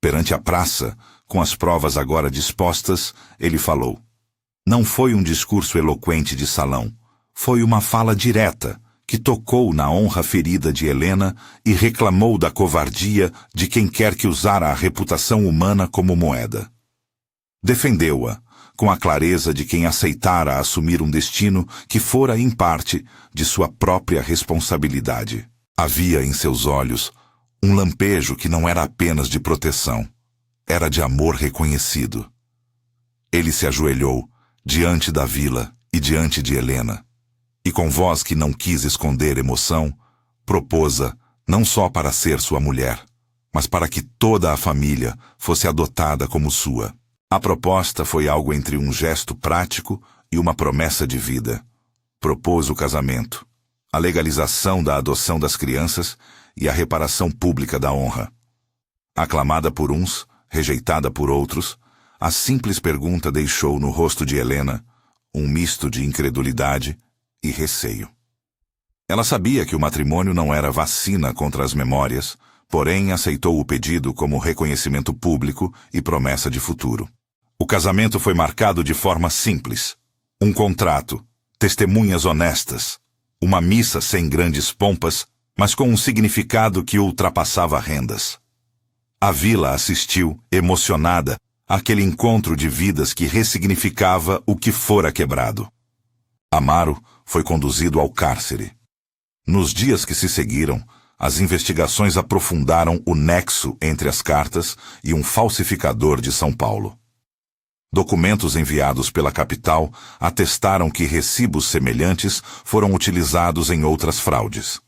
Perante a praça, com as provas agora dispostas, ele falou. Não foi um discurso eloquente de salão, foi uma fala direta, que tocou na honra ferida de Helena e reclamou da covardia de quem quer que usara a reputação humana como moeda. Defendeu-a, com a clareza de quem aceitara assumir um destino que fora, em parte, de sua própria responsabilidade. Havia em seus olhos um lampejo que não era apenas de proteção, era de amor reconhecido. Ele se ajoelhou diante da vila e diante de Helena, e com voz que não quis esconder emoção, propôs-a não só para ser sua mulher, mas para que toda a família fosse adotada como sua. A proposta foi algo entre um gesto prático e uma promessa de vida. Propôs o casamento, a legalização da adoção das crianças e a reparação pública da honra. Aclamada por uns, rejeitada por outros, a simples pergunta deixou no rosto de Helena um misto de incredulidade e receio. Ela sabia que o matrimônio não era vacina contra as memórias, porém aceitou o pedido como reconhecimento público e promessa de futuro. O casamento foi marcado de forma simples. Um contrato, testemunhas honestas, uma missa sem grandes pompas, mas com um significado que ultrapassava rendas. A vila assistiu, emocionada, àquele encontro de vidas que ressignificava o que fora quebrado. Amaro foi conduzido ao cárcere. Nos dias que se seguiram, as investigações aprofundaram o nexo entre as cartas e um falsificador de São Paulo. Documentos enviados pela capital atestaram que recibos semelhantes foram utilizados em outras fraudes.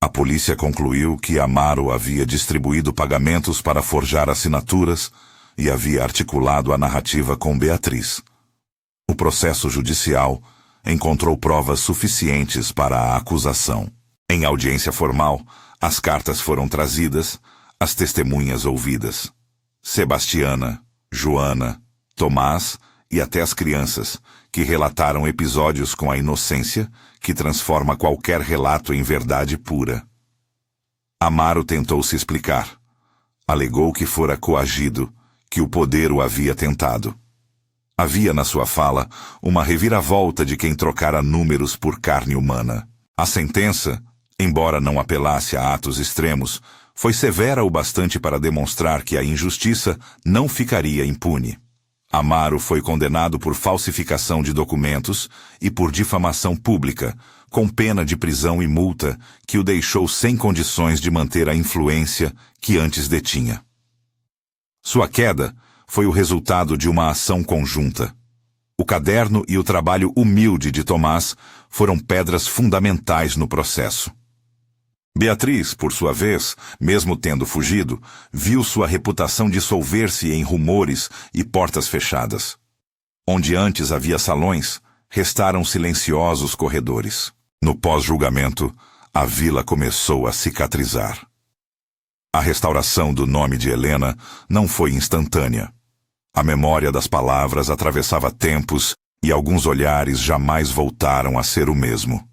A polícia concluiu que Amaro havia distribuído pagamentos para forjar assinaturas e havia articulado a narrativa com Beatriz. O processo judicial encontrou provas suficientes para a acusação. Em audiência formal, as cartas foram trazidas, as testemunhas ouvidas. Sebastiana, Joana, Tomás e até as crianças, que relataram episódios com a inocência que transforma qualquer relato em verdade pura. Amaro tentou se explicar. Alegou que fora coagido, que o poder o havia tentado. Havia na sua fala uma reviravolta de quem trocara números por carne humana. A sentença, embora não apelasse a atos extremos, foi severa o bastante para demonstrar que a injustiça não ficaria impune. Amaro foi condenado por falsificação de documentos e por difamação pública, com pena de prisão e multa que o deixou sem condições de manter a influência que antes detinha. Sua queda foi o resultado de uma ação conjunta. O caderno e o trabalho humilde de Tomás foram pedras fundamentais no processo. Beatriz, por sua vez, mesmo tendo fugido, viu sua reputação dissolver-se em rumores e portas fechadas. Onde antes havia salões, restaram silenciosos corredores. No pós-julgamento, a vila começou a cicatrizar. A restauração do nome de Helena não foi instantânea. A memória das palavras atravessava tempos e alguns olhares jamais voltaram a ser o mesmo.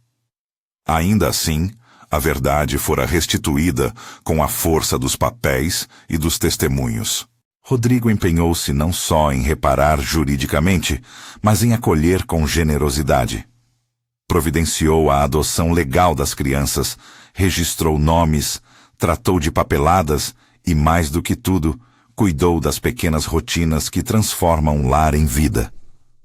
Ainda assim, a verdade fora restituída com a força dos papéis e dos testemunhos. Rodrigo empenhou-se não só em reparar juridicamente, mas em acolher com generosidade. Providenciou a adoção legal das crianças, registrou nomes, tratou de papeladas e, mais do que tudo, cuidou das pequenas rotinas que transformam um lar em vida.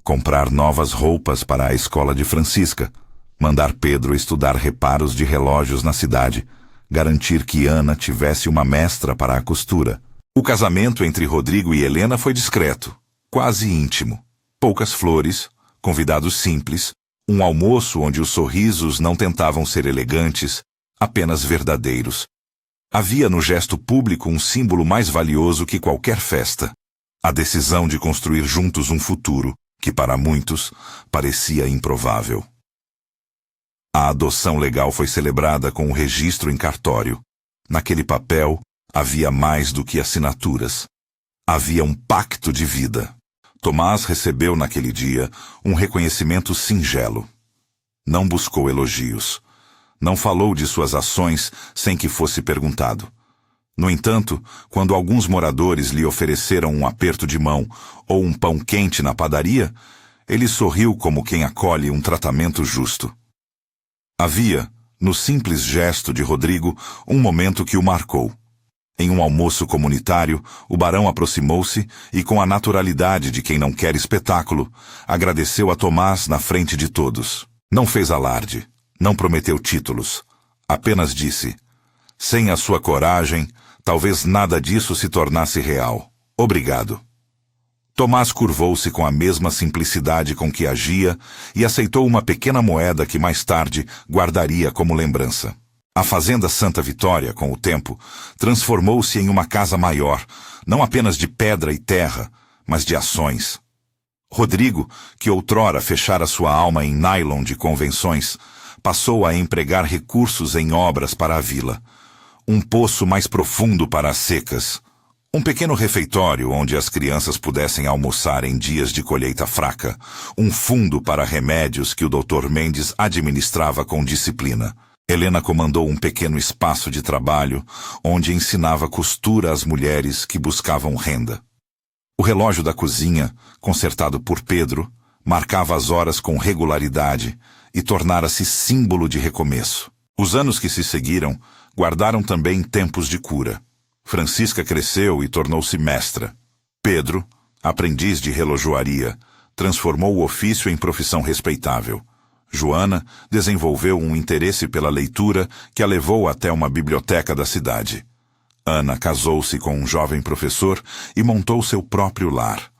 Comprar novas roupas para a escola de Francisca, Mandar Pedro estudar reparos de relógios na cidade, garantir que Ana tivesse uma mestra para a costura. O casamento entre Rodrigo e Helena foi discreto, quase íntimo. Poucas flores, convidados simples, um almoço onde os sorrisos não tentavam ser elegantes, apenas verdadeiros. Havia no gesto público um símbolo mais valioso que qualquer festa: a decisão de construir juntos um futuro que, para muitos, parecia improvável. A adoção legal foi celebrada com o registro em cartório. Naquele papel havia mais do que assinaturas. Havia um pacto de vida. Tomás recebeu naquele dia um reconhecimento singelo. Não buscou elogios. Não falou de suas ações sem que fosse perguntado. No entanto, quando alguns moradores lhe ofereceram um aperto de mão ou um pão quente na padaria, ele sorriu como quem acolhe um tratamento justo. Havia, no simples gesto de Rodrigo, um momento que o marcou. Em um almoço comunitário, o barão aproximou-se e, com a naturalidade de quem não quer espetáculo, agradeceu a Tomás na frente de todos. Não fez alarde, não prometeu títulos. Apenas disse: sem a sua coragem, talvez nada disso se tornasse real. Obrigado. Tomás curvou-se com a mesma simplicidade com que agia e aceitou uma pequena moeda que mais tarde guardaria como lembrança. A fazenda Santa Vitória, com o tempo, transformou-se em uma casa maior, não apenas de pedra e terra, mas de ações. Rodrigo, que outrora fechara sua alma em nylon de convenções, passou a empregar recursos em obras para a vila. Um poço mais profundo para as secas. Um pequeno refeitório onde as crianças pudessem almoçar em dias de colheita fraca. Um fundo para remédios que o Dr. Mendes administrava com disciplina. Helena comandou um pequeno espaço de trabalho onde ensinava costura às mulheres que buscavam renda. O relógio da cozinha, consertado por Pedro, marcava as horas com regularidade e tornara-se símbolo de recomeço. Os anos que se seguiram guardaram também tempos de cura. Francisca cresceu e tornou-se mestra. Pedro, aprendiz de relojoaria, transformou o ofício em profissão respeitável. Joana desenvolveu um interesse pela leitura que a levou até uma biblioteca da cidade. Ana casou-se com um jovem professor e montou seu próprio lar.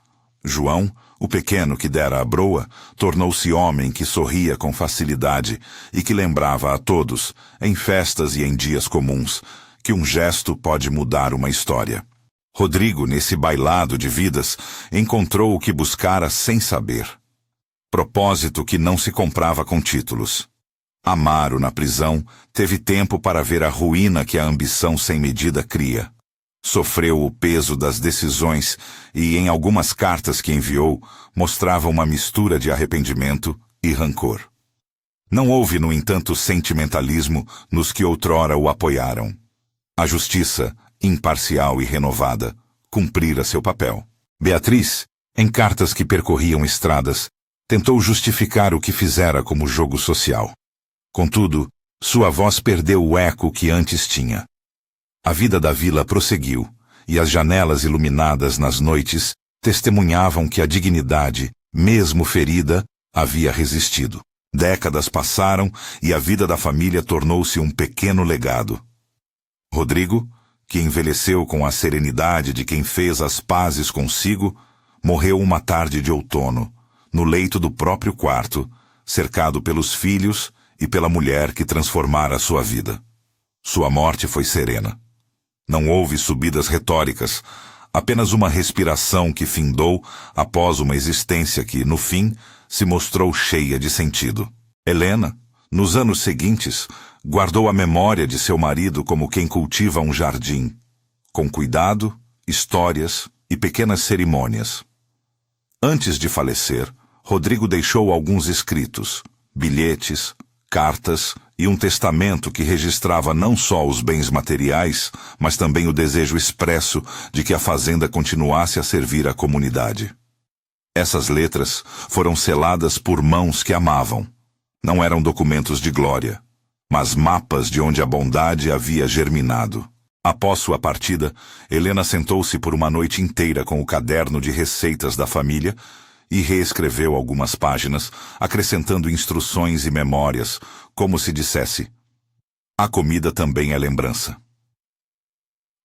João, o pequeno que dera a broa, tornou-se homem que sorria com facilidade e que lembrava a todos, em festas e em dias comuns, que um gesto pode mudar uma história. Rodrigo, nesse bailado de vidas, encontrou o que buscara sem saber. Propósito que não se comprava com títulos. Amaro, na prisão, teve tempo para ver a ruína que a ambição sem medida cria. Sofreu o peso das decisões e, em algumas cartas que enviou, mostrava uma mistura de arrependimento e rancor. Não houve, no entanto, sentimentalismo nos que outrora o apoiaram. A justiça, imparcial e renovada, cumprira seu papel. Beatriz, em cartas que percorriam estradas, tentou justificar o que fizera como jogo social. Contudo, sua voz perdeu o eco que antes tinha. A vida da vila prosseguiu, e as janelas iluminadas nas noites testemunhavam que a dignidade, mesmo ferida, havia resistido. Décadas passaram e a vida da família tornou-se um pequeno legado. Rodrigo, que envelheceu com a serenidade de quem fez as pazes consigo, morreu uma tarde de outono, no leito do próprio quarto, cercado pelos filhos e pela mulher que transformara sua vida. Sua morte foi serena. Não houve subidas retóricas, apenas uma respiração que findou após uma existência que, no fim, se mostrou cheia de sentido. Helena, nos anos seguintes, guardou a memória de seu marido como quem cultiva um jardim, com cuidado, histórias e pequenas cerimônias. Antes de falecer, Rodrigo deixou alguns escritos, bilhetes, cartas e um testamento que registrava não só os bens materiais, mas também o desejo expresso de que a fazenda continuasse a servir a comunidade. Essas letras foram seladas por mãos que amavam. Não eram documentos de glória, mas mapas de onde a bondade havia germinado. Após sua partida, Helena sentou-se por uma noite inteira com o caderno de receitas da família e reescreveu algumas páginas, acrescentando instruções e memórias, como se dissesse: a comida também é lembrança.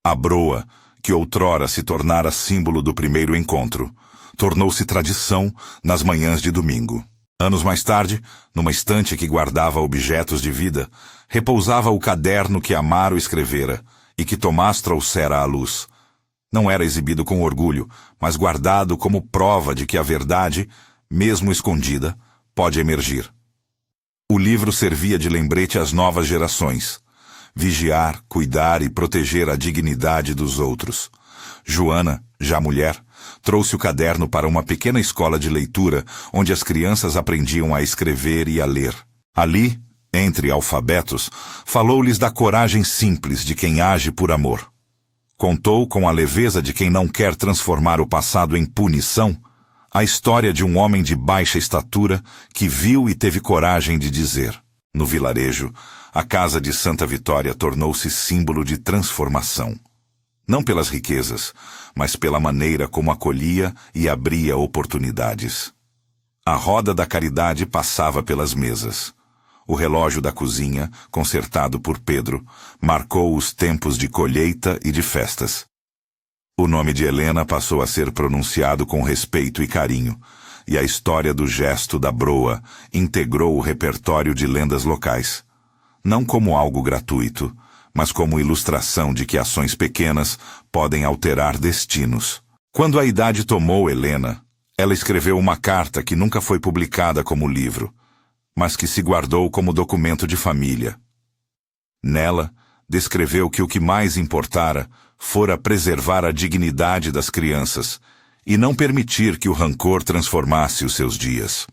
A broa, que outrora se tornara símbolo do primeiro encontro, tornou-se tradição nas manhãs de domingo. Anos mais tarde, numa estante que guardava objetos de vida, repousava o caderno que Amaro escrevera e que Tomás trouxera à luz. Não era exibido com orgulho, mas guardado como prova de que a verdade, mesmo escondida, pode emergir. O livro servia de lembrete às novas gerações. Vigiar, cuidar e proteger a dignidade dos outros. Joana, já mulher, trouxe o caderno para uma pequena escola de leitura onde as crianças aprendiam a escrever e a ler. Ali, entre alfabetos, falou-lhes da coragem simples de quem age por amor. Contou com a leveza de quem não quer transformar o passado em punição a história de um homem de baixa estatura que viu e teve coragem de dizer: no vilarejo, a casa de Santa Vitória tornou-se símbolo de transformação. Não pelas riquezas, mas pela maneira como acolhia e abria oportunidades. A roda da caridade passava pelas mesas. O relógio da cozinha, consertado por Pedro, marcou os tempos de colheita e de festas. O nome de Helena passou a ser pronunciado com respeito e carinho, e a história do gesto da broa integrou o repertório de lendas locais. Não como algo gratuito, mas como ilustração de que ações pequenas podem alterar destinos. Quando a idade tomou Helena, ela escreveu uma carta que nunca foi publicada como livro, mas que se guardou como documento de família. Nela, descreveu que o que mais importara fora preservar a dignidade das crianças e não permitir que o rancor transformasse os seus dias.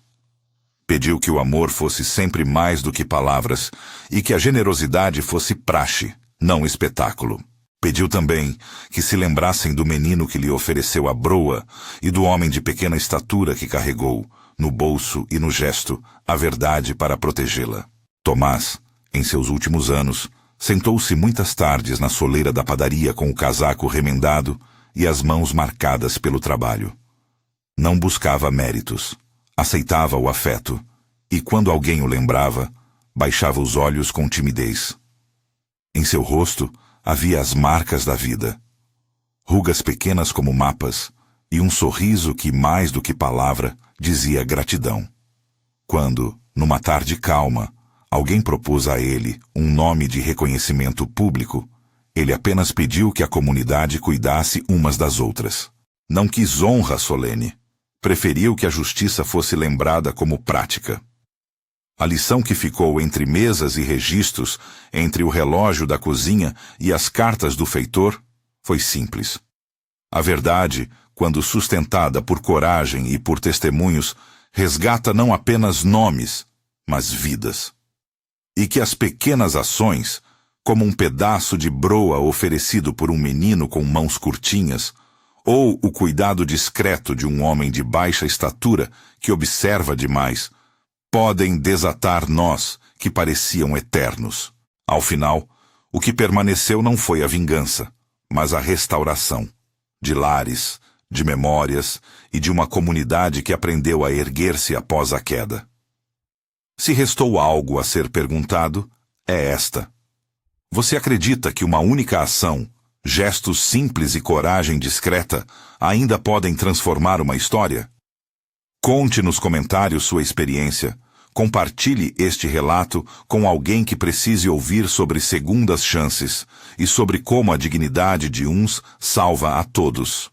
Pediu que o amor fosse sempre mais do que palavras e que a generosidade fosse praxe, não espetáculo. Pediu também que se lembrassem do menino que lhe ofereceu a broa e do homem de pequena estatura que carregou, no bolso e no gesto, a verdade para protegê-la. Tomás, em seus últimos anos, sentou-se muitas tardes na soleira da padaria com o casaco remendado e as mãos marcadas pelo trabalho. Não buscava méritos. Aceitava o afeto, e quando alguém o lembrava, baixava os olhos com timidez. Em seu rosto havia as marcas da vida. Rugas pequenas como mapas, e um sorriso que, mais do que palavra, dizia gratidão. Quando, numa tarde calma, alguém propôs a ele um nome de reconhecimento público, ele apenas pediu que a comunidade cuidasse umas das outras. Não quis honra solene. Preferiu que a justiça fosse lembrada como prática. A lição que ficou entre mesas e registros, entre o relógio da cozinha e as cartas do feitor, foi simples. A verdade, quando sustentada por coragem e por testemunhos, resgata não apenas nomes, mas vidas. E que as pequenas ações, como um pedaço de broa oferecido por um menino com mãos curtinhas, ou o cuidado discreto de um homem de baixa estatura que observa demais, podem desatar nós que pareciam eternos. Ao final, o que permaneceu não foi a vingança, mas a restauração, de lares, de memórias e de uma comunidade que aprendeu a erguer-se após a queda. Se restou algo a ser perguntado, é esta: você acredita que uma única ação, gestos simples e coragem discreta ainda podem transformar uma história? Conte nos comentários sua experiência. Compartilhe este relato com alguém que precise ouvir sobre segundas chances e sobre como a dignidade de uns salva a todos.